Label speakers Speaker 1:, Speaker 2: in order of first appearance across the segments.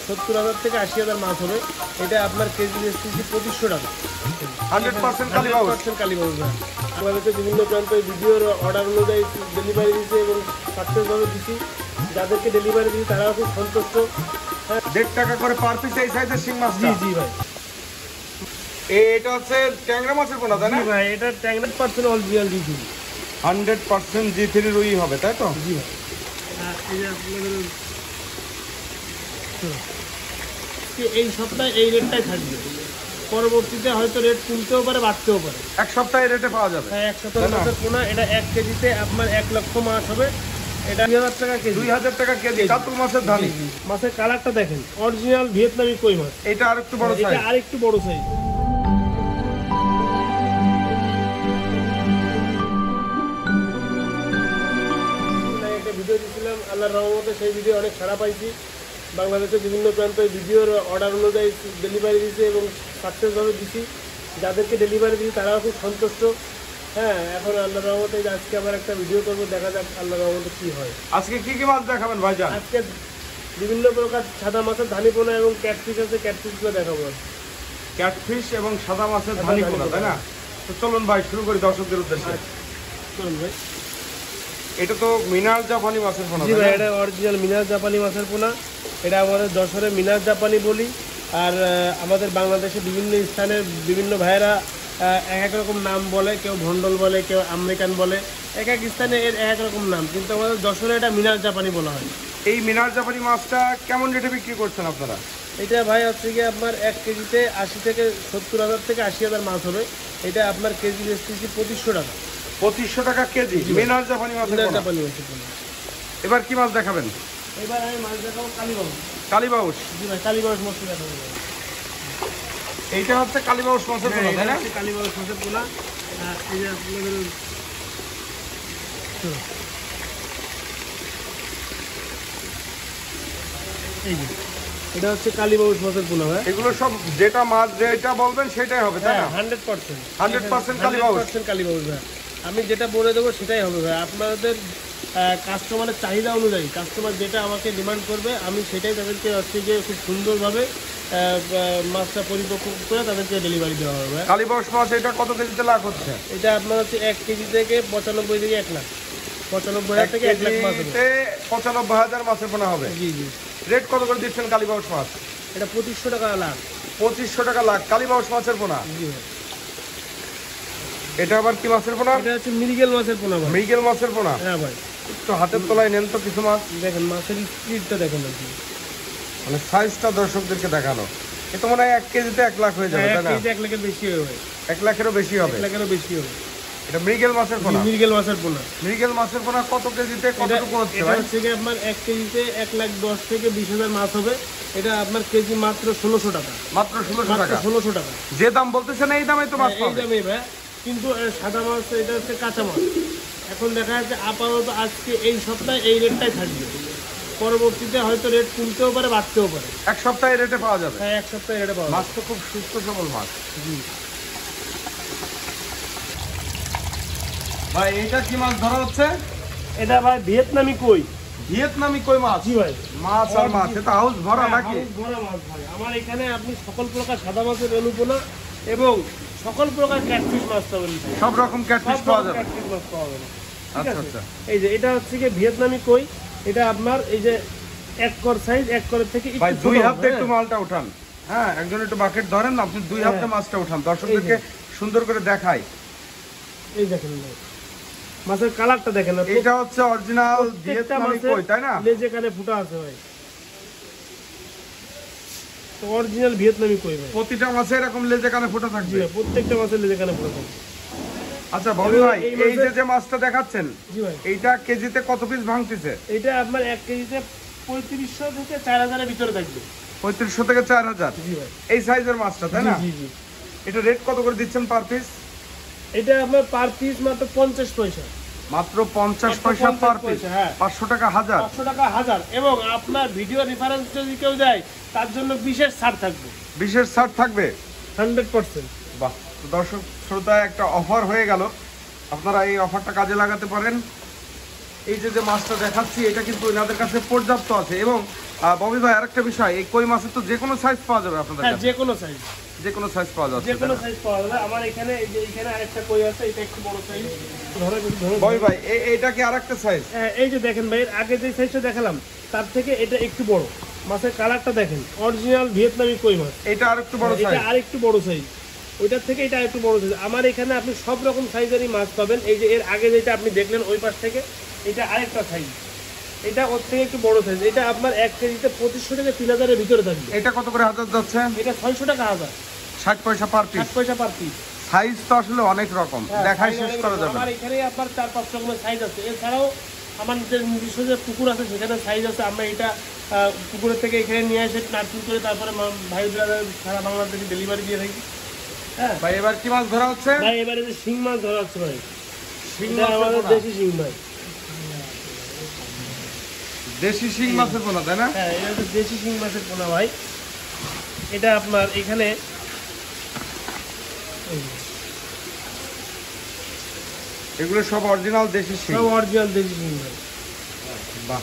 Speaker 1: 70,000 থেকে 80,000 মাছ হবে। এটা আপনার কেজি বেচতেছি 2500 টাকা।
Speaker 2: 100% কালীবাউস।
Speaker 1: 100% কালীবাউস। আমাদের বিভিন্ন প্রান্তে ভিডিওর অর্ডার অনুযায়ী ডেলিভারি দিচ্ছে এবং সাকসেসভাবে দিচ্ছি। যাদেরকে ডেলিভারি দিচ্ছি তারাও খুব সন্তুষ্ট।
Speaker 2: 1.5 টাকা করে পার পিস এই সাইজের শিং মাছ।
Speaker 1: জি জি ভাই।
Speaker 2: এটা হচ্ছে ট্যাংরা মাছের পোনা তাই না?
Speaker 1: জি ভাই, এটা ট্যাংরা 100% অরিজিনাল জি।
Speaker 2: 100% G3 রুই হবে তাই তো?
Speaker 1: জি ভাই। এই যে আপনাদের এই সপ্তাহে এই রেটটাই থাকবে, পরবর্তীতে হয়তো রেট কমতেও পারে বাড়তেও পারে।
Speaker 2: এক সপ্তাহে রেটে পাওয়া যাবে।
Speaker 1: হ্যাঁ, 1 সপ্তাহের মাছের পোনা। এটা 1 কেজিতে আপনার 1 লক্ষ মাছ হবে। এটা 2000 টাকা কেজি।
Speaker 2: 2000 টাকা কেজি কাতল মাছের ধানি।
Speaker 1: মাছের কালারটা দেখেন, অরিজিনাল ভিয়েতনামি কই মাছ।
Speaker 2: এটা আরেকটু বড় সাইজ।
Speaker 1: এটা আরেকটু বড় সাইজ। একটা ভিডিও দিয়েছিলাম, আল্লাহর রহমতে সেই ভিডিও অনেক সাড়া পাইছি। বাংলাদেশের বিভিন্ন প্রান্তে ভিডিওর অর্ডার অনুযায়ী ডেলিভারি দিচ্ছে এবং সাকসেসভাবে দিচ্ছি। যাদেরকে ডেলিভারি দিচ্ছি তারাও খুব সন্তুষ্ট। হ্যাঁ, এখন আল্লাহর রহমতে আজকে আবার একটা ভিডিও করবো, দেখা যাক আল্লাহর রহমতে কি হয়।
Speaker 2: আজকে কি কি মাছ দেখাবেন ভাইজান?
Speaker 1: আজকে বিভিন্ন প্রকার সাদা মাছের ধানি পোনা এবং ক্যাটফিশ আছে, ক্যাটফিশগুলো দেখাবো।
Speaker 2: ক্যাটফিশ এবং সাদা মাছের ধানি পোনা তাই না? তো চলুন ভাই শুরু করি দর্শকদের উদ্দেশ্যে।
Speaker 1: চলুন ভাই।
Speaker 2: এটা তো মিনার জাপানি মাছের পোনা।
Speaker 1: জি ভাই, এটা অরিজিনাল মিনার জাপানি মাছের পোনা। এটা আমাদের যশোরে মিনার জাপানি বলি। আর আমাদের বাংলাদেশে বিভিন্ন স্থানের বিভিন্ন ভাইয়েরা এক এক রকম নাম বলে, কেউ ভন্ডল বলে, কেউ আমেরিকান বলে, এক এক স্থানে এর এক রকম নাম, কিন্তু আমাদের যশোরে এটা মিনার জাপানি বলা হয়।
Speaker 2: এই মিনার জাপানি মাছটা কেমন রেটে বিক্রি করছেন আপনারা?
Speaker 1: এটা ভাই হচ্ছে গিয়ে আপনার 1 কেজিতে 80 থেকে 70,000 থেকে 80,000 মাছ হবে। এটা আপনার কেজি বেচতেছি 2500 টাকা।
Speaker 2: 2500 টাকা কেজি মিনার জাপানি মাছের পোনা।
Speaker 1: জাপানি মাছের পোনা।
Speaker 2: এবার কি মাছ দেখাবেন?
Speaker 1: এবার আমি মাছ দেখাবো কালীবাউস।
Speaker 2: কালীবাউস।
Speaker 1: জি ভাই, কালীবাউস মাছ দেখাবো।
Speaker 2: এইটা হচ্ছে কালীবাউস মাছের পোনা তাই না?
Speaker 1: কালীবাউস মাছের পোনা। এই যে আপনাদের এই যে এটা হচ্ছে কালীবাউস মাছের পোনা ভাই।
Speaker 2: এগুলো সব যেটা মাছ যেটা বলবেন সেটাই হবে তাই না?
Speaker 1: 100%
Speaker 2: 100% কালীবাউস।
Speaker 1: 100% কালীবাউস ভাই। আমি যেটা বলে দেবো সেটাই হবে ভাই। আপনাদের কাস্টমারের চাহিদা অনুযায়ী কাস্টমার যেটা আমাকে ডিমান্ড করবে আমি সেটাই তাদেরকে হচ্ছে যে খুব সুন্দরভাবে মাছটা পরিপক্ক করে তাদেরকে ডেলিভারি দেওয়া হবে।
Speaker 2: কালীবাউস মাছ এটা কত কেজিতে লাখ হচ্ছে?
Speaker 1: এটা আপনার হচ্ছে 1 কেজি থেকে 95 থেকে 1 লাখ, 95,000 থেকে 1 লাখ মাছ হবে।
Speaker 2: 95,000 মাছের পোনা হবে।
Speaker 1: জি জি।
Speaker 2: রেট কত করে দিচ্ছেন কালীবাউস মাছ?
Speaker 1: এটা 2500 টাকা লাখ।
Speaker 2: 2500 টাকা লাখ কালীবাউস মাছের পোনা।
Speaker 1: জি ভাই।
Speaker 2: এটা আবার কি মাছের পোনা?
Speaker 1: এটা হচ্ছে মৃগেল মাছের পোনা ভাই।
Speaker 2: মৃগেল মাছের পোনা।
Speaker 1: হ্যাঁ ভাই।
Speaker 2: একটু হাতের তলায় নেন তো কিছু মাছ।
Speaker 1: দেখেন মাছের স্পিডটা দেখেন আপনি।
Speaker 2: মানে সাইজটা দর্শকদেরকে দেখানো। এ তো মনে হয় 1 কেজিতে 1 লাখ হয়ে যাবে তাই না?
Speaker 1: 1 লাখের বেশি হবে।
Speaker 2: 1 লাখেরও বেশি হবে।
Speaker 1: 1 লাখেরও বেশি হবে।
Speaker 2: এটা মৃগেল মাছের পোনা।
Speaker 1: মৃগেল মাছের পোনা।
Speaker 2: মৃগেল মাছের পোনা কত কেজিতে কতটুকু হচ্ছে
Speaker 1: এটা
Speaker 2: ভাই?
Speaker 1: হচ্ছে কি আপনার 1 কেজিতে 1,10,000 থেকে 20,000 মাছ হবে। এটা আপনার কেজি মাত্র 1600 টাকা।
Speaker 2: মাত্র 1600 টাকা।
Speaker 1: 1600 টাকা।
Speaker 2: যে দাম বলতেছেন এই দামে তো মাছ
Speaker 1: এই
Speaker 2: পাবে।
Speaker 1: দামে ভাই। কিন্তু সাদা মাছ এটা হচ্ছে কাঁচা মাছ। এখন দেখা যাচ্ছে আপাতত আজকে এই সপ্তাহে এই রেটটাই থাকবে, পরবর্তীতে হয়তো রেট কমতেও পারে বাড়তেও পারে।
Speaker 2: এক সপ্তাহে রেটে পাওয়া যাবে।
Speaker 1: হ্যাঁ, 1 সপ্তাহে রেটে পাওয়া
Speaker 2: মাছ তো খুব সুস্থ সবল মাছ।
Speaker 1: জি
Speaker 2: ভাই এটা কি মাছ ধরা হচ্ছে?
Speaker 1: এটা ভাই ভিয়েতনামি কই।
Speaker 2: ভিয়েতনামি কই মাছ।
Speaker 1: জি ভাই।
Speaker 2: মাছ আর মাছ এটা হাউস ভরা নাকি?
Speaker 1: বড় মাছ ভাই। আমার এখানে আপনি সকল প্রকার সাদা মাছের অনুপনা এবং সকল প্রকার ক্যাটফিশ মাছ পাবেন।
Speaker 2: সব রকম ক্যাটফিশ পাওয়া যাবে।
Speaker 1: ক্যাটফিশ মাছ পাওয়া যাবে। ঠিক
Speaker 2: আচ্ছা
Speaker 1: আছে?
Speaker 2: আচ্ছা।
Speaker 1: এই যে এটা হচ্ছে কি ভিয়েতনামি কই। এটা আপনার এই যে 1 কর সাইজ, 1 করের থেকে
Speaker 2: ভাই
Speaker 1: একটু
Speaker 2: দুই
Speaker 1: ছোট
Speaker 2: হাতে
Speaker 1: হবে,
Speaker 2: একটু
Speaker 1: হ্যাঁ।
Speaker 2: মালটা উঠান। হ্যাঁ, একজন একটু বাকেট ধরেন, আপনি দুই হাতে মাছটা উঠান, দর্শকদেরকে সুন্দর করে দেখাই।
Speaker 1: এই দেখেন ভাই, মাছের কালারটা দেখেন।
Speaker 2: এটা হচ্ছে অরিজিনাল ভিয়েতনামি কই তাই না?
Speaker 1: লেজে কানে ফুটা আছে ভাই। তো অরিজিনাল ভিয়েতনামি কই ভাই।
Speaker 2: প্রতিটা মাছে এরকম লেজে কানে ফুটা
Speaker 1: জি
Speaker 2: থাকবে।
Speaker 1: ভাই, প্রত্যেকটা মাছের লেজে কানে ফুটা থাকে।
Speaker 2: আচ্ছা ববি ভাই,
Speaker 1: এই
Speaker 2: এই যে মাছটা দেখাচ্ছেন
Speaker 1: জি ভাই।
Speaker 2: এইটা কেজিতে কত পিস ভাঙতেছে?
Speaker 1: এটা আপনার 1 কেজিতে 3500 থেকে 4000 এর ভিতরে থাকবে।
Speaker 2: 3500 থেকে 4000।
Speaker 1: জি ভাই।
Speaker 2: এই সাইজের মাছটা তাই না?
Speaker 1: জি জি।
Speaker 2: এটা রেট কত করে দিচ্ছেন পার পিস?
Speaker 1: এটা আপনার পার পিস মাত্র 50 পয়সা।
Speaker 2: মাত্র 50 পয়সা পার পিস।
Speaker 1: হ্যাঁ।
Speaker 2: 500 টাকা হাজার।
Speaker 1: 500 টাকা হাজার। এবং আপনার ভিডিও রেফারেন্স যদি কেউ দেয় তার জন্য বিশেষ ছাড় থাকবে।
Speaker 2: বিশেষ ছাড় থাকবে
Speaker 1: 100%।
Speaker 2: বাহ। তো দর্শক শ্রোতা একটা অফার হয়ে গেল, আপনারা এই অফারটা কাজে লাগাতে পারেন। এই যে মাছটা দেখাচ্ছি এটা কিন্তু এনাদের কাছে পর্যাপ্ত আছে। এবং ববি ভাই আরেকটা বিষয়, এই কই মাছের তো যে কোনো সাইজ পাওয়া যাবে আপনাদের
Speaker 1: হ্যাঁ,
Speaker 2: কাছে?
Speaker 1: যে কোনো সাইজ,
Speaker 2: যে কোনো সাইজ পাওয়া যাচ্ছে,
Speaker 1: যে কোনো সাইজ পাওয়া যাবে। আমার এখানে এই যে এখানে আরেকটা কই আছে, এটা একটু বড় সাইজ। ধরে
Speaker 2: ববি ভাই এইটা কি আরেকটা সাইজ?
Speaker 1: এই যে দেখেন ভাই, আগে যে সাইজটা দেখালাম তার থেকে এটা একটু বড়। মাছের কালারটা দেখেন, অরিজিনাল ভিয়েতনামি কই মাছ।
Speaker 2: এটা আরেকটু বড় সাইজ,
Speaker 1: এটা আরেকটু বড় সাইজ, ওইটার থেকে এটা একটু বড় সাইজ। আমার এখানে আপনি সব রকম সাইজেরই মাছ পাবেন। এই যে এর আগে যেটা আপনি দেখলেন ওই পাশ থেকে, এটা আরেকটা সাইজ, এটা ওর থেকে একটু বড় সাইজ। এটা আপনার 1 কেজিতে 2500 থেকে 3000 ভিতরে থাকবে।
Speaker 2: এটা কত করে হাজার যাচ্ছে?
Speaker 1: এটা 600 টাকা হাজার,
Speaker 2: 60 পয়সা পার পিস।
Speaker 1: 60 পয়সা পার পিস।
Speaker 2: সাইজ তো আসলে অনেক রকম, দেখাই শেষ করা যাবে।
Speaker 1: আমার এখানে আপনার 4-5 রকমের সাইজ আছে। এছাড়াও আমার যে নিজস্ব যে পুকুর আছে সেখানে সাইজ আছে। আমরা এটা পুকুরের থেকে এখানে নিয়ে এসে নার্সিং করে তারপরে ভাই ব্রাদার সারা বাংলাদেশে ডেলিভারি দিয়ে থাকি। হ্যাঁ
Speaker 2: ভাই এবার কি মাছ ধরা হচ্ছে?
Speaker 1: ভাই এবারে যে শিং মাছ ধরা হচ্ছে ভাই,
Speaker 2: শিং
Speaker 1: এটা
Speaker 2: মাছ,
Speaker 1: আমাদের দেশি শিং ভাই।
Speaker 2: দেশি শিং মাছের পোনা, তাই না?
Speaker 1: হ্যাঁ, এটা হচ্ছে দেশি শিং মাছের পোনা ভাই। এটা আপনার এখানে
Speaker 2: এগুলো সব অরিজিনাল দেশি শিং,
Speaker 1: সব অরিজিনাল দেশি শিং ভাই।
Speaker 2: বাহ।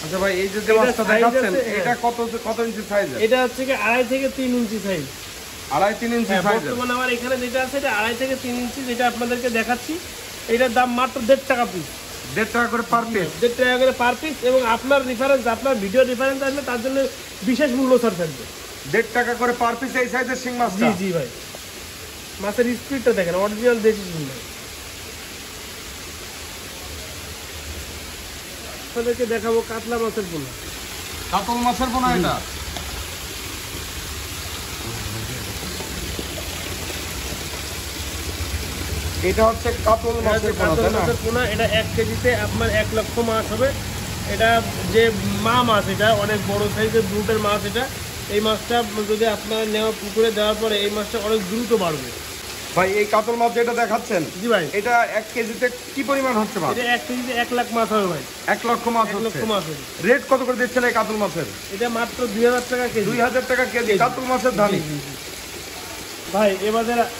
Speaker 2: আচ্ছা ভাই এই যে
Speaker 1: এটা
Speaker 2: মাছটা
Speaker 1: size
Speaker 2: দেখাচ্ছেন
Speaker 1: আছে,
Speaker 2: এটা কত ইঞ্চি সাইজ?
Speaker 1: এটা হচ্ছে কি 2.5 থেকে 3 ইঞ্চি সাইজ।
Speaker 2: 2.5-3 ইঞ্চি সাইজ।
Speaker 1: বর্তমানে আমার এখানে যেটা আছে এটা 2.5 থেকে 3 ইঞ্চি, যেটা আপনাদেরকে দেখাচ্ছি। এটার দাম মাত্র 1.5 টাকা পিস।
Speaker 2: 1.5 টাকা করে পার পিস?
Speaker 1: 1.5 টাকা করে পার পিস। এবং আপনার রেফারেন্স, আপনার ভিডিও রেফারেন্স আসলে তার জন্য বিশেষ মূল্য ছাড় থাকবে।
Speaker 2: 1.5 টাকা করে পার পিস এই সাইজের শিং মাছটা?
Speaker 1: জি জি ভাই। মাছের স্পিডটা দেখেন, অরিজিনাল দেশি শিং ভাই। আপনাদেরকে দেখাবো কাতলা মাছের পোনা।
Speaker 2: কাতল মাছের পোনা এটা? এটা হচ্ছে কাতল মাছের পোনা, তাই না?
Speaker 1: পোনা। এটা 1 কেজিতে আপনার 1 লক্ষ মাছ হবে। এটা যে মাছ, এটা অনেক বড় সাইজের ব্রুটের মাছ। এটা এই মাছটা যদি আপনার নেওয়া পুকুরে দেওয়ার পরে এই মাছটা অনেক দ্রুত বাড়বে।
Speaker 2: ভাই এই কাতল মাছ যেটা দেখাচ্ছেন,
Speaker 1: জি ভাই,
Speaker 2: এটা 1 কেজিতে কি পরিমাণ হচ্ছে মাছ?
Speaker 1: এটা 1 কেজিতে 1 লাখ মাছ হবে ভাই।
Speaker 2: 1 লক্ষ মাছ
Speaker 1: 1
Speaker 2: হচ্ছে।
Speaker 1: লক্ষ মাছ হবে।
Speaker 2: রেট কত করে দিচ্ছেন এই কাতল মাছের?
Speaker 1: এটা মাত্র 2000 টাকা কেজি।
Speaker 2: 2000 টাকা কেজি কাতল মাছের ধানি।
Speaker 1: ভাই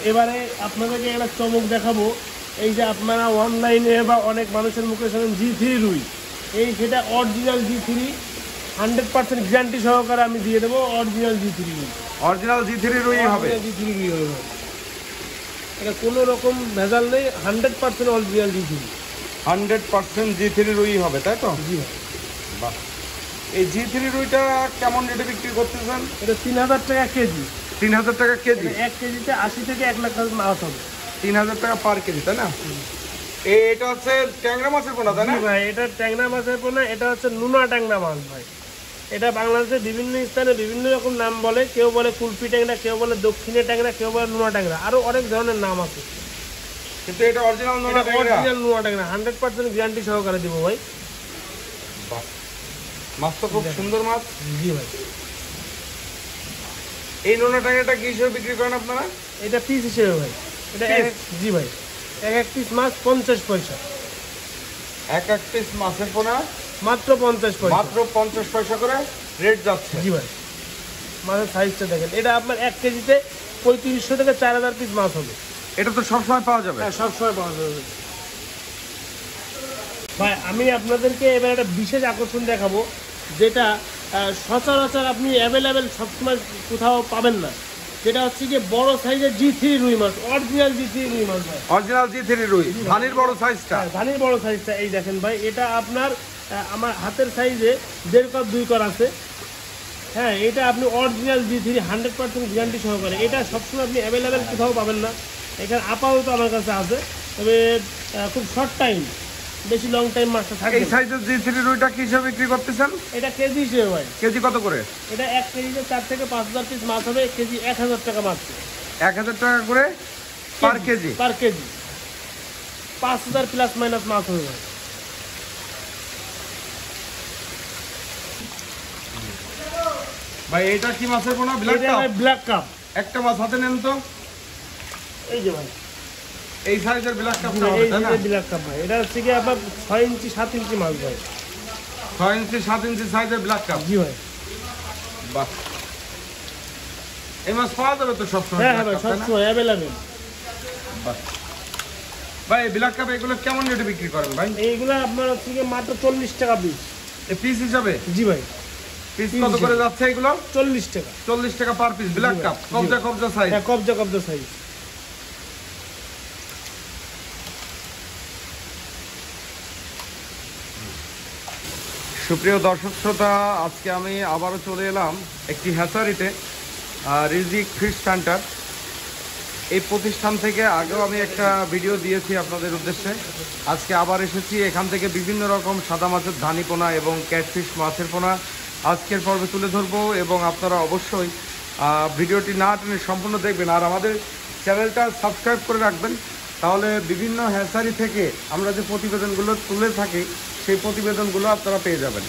Speaker 1: এবারে আপনাদেরকে একটা চমক দেখাবো। এই যে আপনারা অনলাইনে বা অনেক মানুষের মুখে শোনেন G3 রুই, এই সেটা অরিজিনাল G3, 100% গ্যারান্টি সহকারে আমি দিয়ে দেবো। অরিজিনাল G3 রুই,
Speaker 2: অরিজিনাল G3 রুই হবে?
Speaker 1: G3 রুই হবে। এটা কোনো রকম ভেজাল নেই, 100% অরিজিনাল G3।
Speaker 2: 100% G3 রুই হবে, তাই তো?
Speaker 1: জি
Speaker 2: বাহ। এই G3 রুইটা কেমন রেটে বিক্রি করতেছেন?
Speaker 1: এটা 3000 টাকা কেজি।
Speaker 2: 3000 টাকা কেজি?
Speaker 1: 1 কেজিতে 80 থেকে 1 লাখ মাছ হবে।
Speaker 2: 3000 টাকা পার কেজি, তাই না? এটা হচ্ছে ট্যাংরা মাছের পোনা, তাই না?
Speaker 1: ভাই এটা ট্যাংরা মাছের পোনা। এটা হচ্ছে নুনা ট্যাংরা মাছ ভাই। এটা বাংলাদেশের বিভিন্ন স্থানে বিভিন্ন রকম নাম বলে। কেউ বলে কুলপি ট্যাংরা, কেউ বলে দক্ষিণে ট্যাংরা, কেউ বলে নুনা ট্যাংরা, আরো অনেক ধরনের নাম আছে।
Speaker 2: কিন্তু এটা অরিজিনাল নোনা ট্যাংরা?
Speaker 1: অরিজিনাল নুনা ট্যাংরা, 100% গ্যারান্টি সহকারে দিব ভাই।
Speaker 2: বাহ, মাছ তো খুব সুন্দর মাছ।
Speaker 1: জি ভাই।
Speaker 2: এই নোনা ট্যাংরাটা কি হিসেবে বিক্রি করেন আপনারা?
Speaker 1: এটা পিস হিসেবে ভাই। এটা জি ভাই, এক পিস মাছ 50 পয়সা।
Speaker 2: এক পিস মাছের পোনা
Speaker 1: মাত্র 50 পয়সা।
Speaker 2: মাত্র 50 পয়সা করে রেট যাচ্ছে।
Speaker 1: জি ভাই। মাছের সাইজটা দেখেন, এটা আপনার 1 কেজিতে 3500 থেকে 4000 পিস মাছ হবে।
Speaker 2: এটা তো সবসময় পাওয়া যাবে?
Speaker 1: হ্যাঁ, সবসময় পাওয়া যাবে ভাই। আমি আপনাদেরকে এবার একটা বিশেষ আকর্ষণ দেখাবো, যেটা সচরাচর আপনি অ্যাভেলেবেল সবসময় কোথাও পাবেন না। যেটা হচ্ছে কি বড় সাইজের G3 রুই মাছ, অরিজিনাল G3 রুই মাছ ভাই।
Speaker 2: অরিজিনাল G3 রুই, ধানির বড় সাইজটা?
Speaker 1: ধানির বড় সাইজটা এই দেখেন ভাই। এটা আপনার আমার হাতের সাইজে 1.5 কাপ 2 কর আছে। হ্যাঁ, এটা আপনি অরিজিনাল G3 100% গ্যারান্টি সহকারে। এটা সবসময় আপনি অ্যাভেলেবেল কোথাও পাবেন না। এখানে আপাতত আমার কাছে আছে, তবে খুব শর্ট টাইম, বেশি লং টাইম মাছটা থাকে।
Speaker 2: এই সাইজের G3 রুইটা কি হিসেবে বিক্রি করতেছেন?
Speaker 1: এটা কেজি হিসেবে ভাই।
Speaker 2: কেজি কত করে?
Speaker 1: এটা 1 কেজিতে 4 থেকে 5000 পিস মাছ হবে। কেজি 1000 টাকা মাছ।
Speaker 2: 1000 টাকা করে পার কেজি?
Speaker 1: পার কেজি 5000 প্লাস মাইনাস মাছ হবে ভাই।
Speaker 2: ভাই এটা কি মাছের পোনা? Black cup?
Speaker 1: Black cup.
Speaker 2: একটা মাছ হাতে নেন তো।
Speaker 1: এই যে ভাই,
Speaker 2: এই সাইজের ব্ল্যাক কাপ
Speaker 1: এই যে ব্ল্যাক কাপ ভাই। এটা হচ্ছে কি আপনার 6 ইঞ্চি 7 ইঞ্চি মাছ ভাই।
Speaker 2: 6 ইঞ্চি 7 ইঞ্চি সাইজের ব্ল্যাক কাপ?
Speaker 1: জি ভাই।
Speaker 2: বাহ, এই মাছ পাওয়া যাবে তো সবসময়?
Speaker 1: হ্যাঁ হ্যাঁ ভাই, সবসময় অ্যাভেলেবেল।
Speaker 2: বাহ, ভাই ব্ল্যাক কাপ এগুলো কেমন রেটে বিক্রি করেন ভাই?
Speaker 1: এইগুলো আপনার হচ্ছে গিয়ে মাত্র 40 টাকা পিস।
Speaker 2: পিস হিসাবে?
Speaker 1: জি ভাই।
Speaker 2: পিস কত করে যাচ্ছে এগুলো?
Speaker 1: 40 টাকা।
Speaker 2: 40 টাকা পার পিস ব্ল্যাক কাপ, কবজা সাইজ।
Speaker 1: হ্যাঁ, কবজা সাইজ।
Speaker 2: সুপ্রিয় দর্শক শ্রোতা, আজকে আমি আবারও চলে এলাম একটি হ্যাচারিতে, রিজিক ফিশ সেন্টার। এই প্রতিষ্ঠান থেকে আগেও আমি একটা ভিডিও দিয়েছি আপনাদের উদ্দেশ্যে। আজকে আবার এসেছি। এখান থেকে বিভিন্ন রকম সাদা মাছের ধানি পোনা এবং ক্যাটফিশ মাছের পোনা আজকের পর্বে তুলে ধরবো, এবং আপনারা অবশ্যই ভিডিওটি না টেনে সম্পূর্ণ দেখবেন, আর আমাদের চ্যানেলটা সাবস্ক্রাইব করে রাখবেন। তাহলে বিভিন্ন হ্যাচারি থেকে আমরা যে প্রতিবেদনগুলো তুলে থাকি সেই প্রতিবেদনগুলো আপনারা পেয়ে যাবেন।